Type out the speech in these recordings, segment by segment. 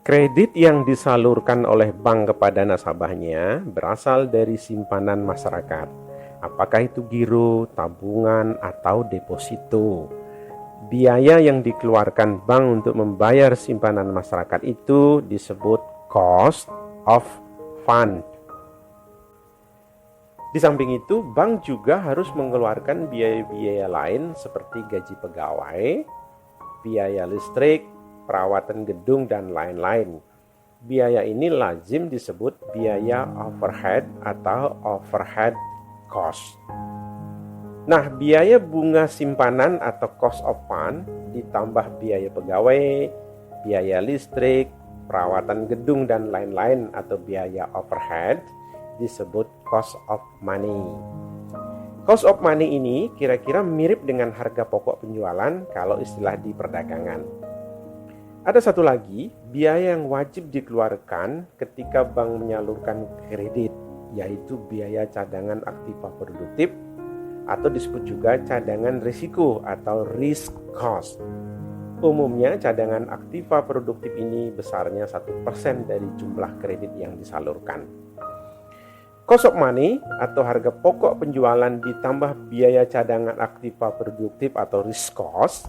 Kredit yang disalurkan oleh bank kepada nasabahnya berasal dari simpanan masyarakat. Apakah itu giro, tabungan, atau deposito. Biaya yang dikeluarkan bank untuk membayar simpanan masyarakat itu disebut cost of fund. Di samping itu, bank juga harus mengeluarkan biaya-biaya lain seperti gaji pegawai, biaya listrik, perawatan gedung, dan lain-lain. Biaya ini lazim disebut biaya overhead atau overhead cost. Nah, biaya bunga simpanan atau cost of fund ditambah biaya pegawai, biaya listrik, perawatan gedung, dan lain-lain atau biaya overhead disebut cost of money. Cost of money ini kira-kira mirip dengan harga pokok penjualan kalau istilah di perdagangan. Ada satu lagi, biaya yang wajib dikeluarkan ketika bank menyalurkan kredit, yaitu biaya cadangan aktiva produktif atau disebut juga cadangan risiko atau risk cost. Umumnya cadangan aktiva produktif ini besarnya 1% dari jumlah kredit yang disalurkan. Cost of money atau harga pokok penjualan ditambah biaya cadangan aktiva produktif atau risk cost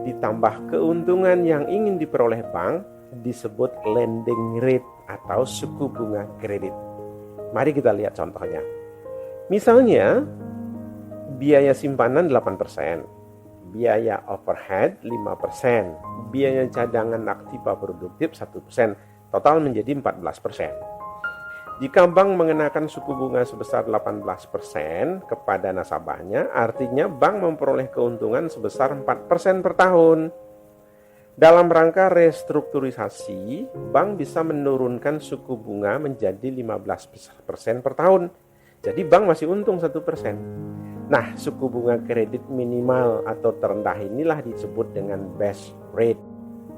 ditambah keuntungan yang ingin diperoleh bank disebut lending rate atau suku bunga kredit. Mari kita lihat contohnya. Misalnya biaya simpanan 8%, biaya overhead 5%, biaya cadangan aktiva produktif 1%, total menjadi 14%. Jika bank mengenakan suku bunga sebesar 18% kepada nasabahnya, artinya bank memperoleh keuntungan sebesar 4% per tahun. Dalam rangka restrukturisasi, bank bisa menurunkan suku bunga menjadi 15% per tahun. Jadi bank masih untung 1%. Nah, suku bunga kredit minimal atau terendah inilah disebut dengan base rate.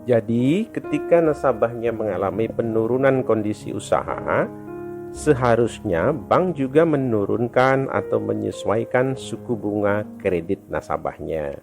Jadi, ketika nasabahnya mengalami penurunan kondisi usaha, seharusnya bank juga menurunkan atau menyesuaikan suku bunga kredit nasabahnya.